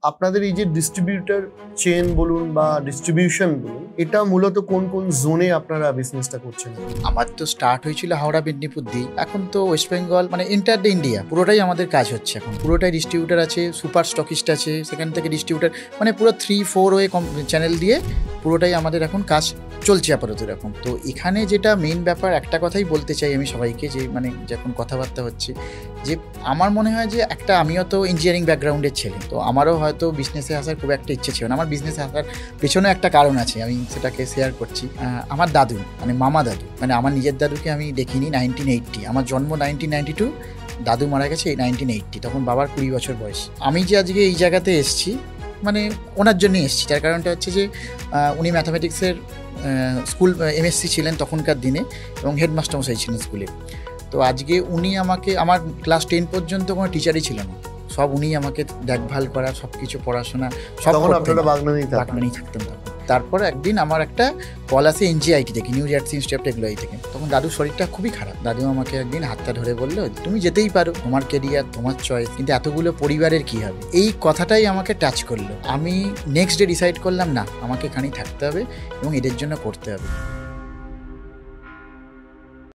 আপনাদের এই যে ডিস্ট্রিবিউটর চেন বলুন বা ডিস্ট্রিবিউশন বলুন, এটা মূলত কোন কোন জোনে আপনারা বিজনেসটা করছেন? আমার তো স্টার্ট হয়েছিল হাওড়া মেদিনীপুর দিয়ে, এখন তো ওয়েস্ট বেঙ্গল মানে ইন্টার ইন্ডিয়া পুরোটাই আমাদের কাজ হচ্ছে। এখন পুরোটাই ডিস্ট্রিবিউটার আছে, সুপার স্টকিস্ট আছে, সেখান থেকে ডিস্ট্রিবিউটার, মানে পুরো 3-4 ওয়ে চ্যানেল দিয়ে পুরোটাই আমাদের এখন কাজ চলছে আপাতত এরকম। তো এখানে যেটা মেইন ব্যাপার, একটা কথাই বলতে চাই আমি সবাইকে, যে মানে যখন কথাবার্তা হচ্ছে, যে আমার মনে হয় যে আমিও তো ইঞ্জিনিয়ারিং ব্যাকগ্রাউন্ডের ছেলে, তো আমারও হয়তো বিজনেসে আসার খুব একটা ইচ্ছে ছিল না। আমার বিজনেসে আসার পেছনে একটা কারণ আছে, আমি সেটাকে শেয়ার করছি। আমার দাদু, মানে মামা দাদু, মানে আমার নিজের দাদুকে আমি দেখিনি 1980, আমার জন্ম 1992, দাদু মারা গেছে 1980, তখন বাবার 20 বছর বয়স। আমি যে আজকে এই জায়গাতে এসেছি, মানে ওনার জন্যই এসেছি। তার কারণটা হচ্ছে যে উনি ম্যাথামেটিক্সের স্কুল এমএসসি ছিলেন তখনকার দিনে, এবং হেডমাস্টার মশাই ছিলেন স্কুলে। তো আজকে উনি আমাকে, আমার ক্লাস 10 পর্যন্ত কোনো টিচারই ছিল না, সব উনি আমাকে দেখভাল করা, সব কিছু পড়াশোনা সব বাগনানি থাকতেন তখন। তারপর একদিন আমার একটা কল আসে এনজিআইটি থেকে, new jersey institute of technology থেকে। তখন দাদুর শরীরটা খুবই খারাপ। দাদু আমাকে একদিন হাতটা ধরে বললো, তুমি যেতেই পারো, তোমার কেরিয়ার, তোমার চয়েস, কিন্তু এতগুলো পরিবারের কি হবে? এই কথাটাই আমাকে টাচ করলো। আমি নেক্সট ডে ডিসাইড করলাম, না, আমাকে এখানেই থাকতে হবে এবং এদের জন্য করতে হবে।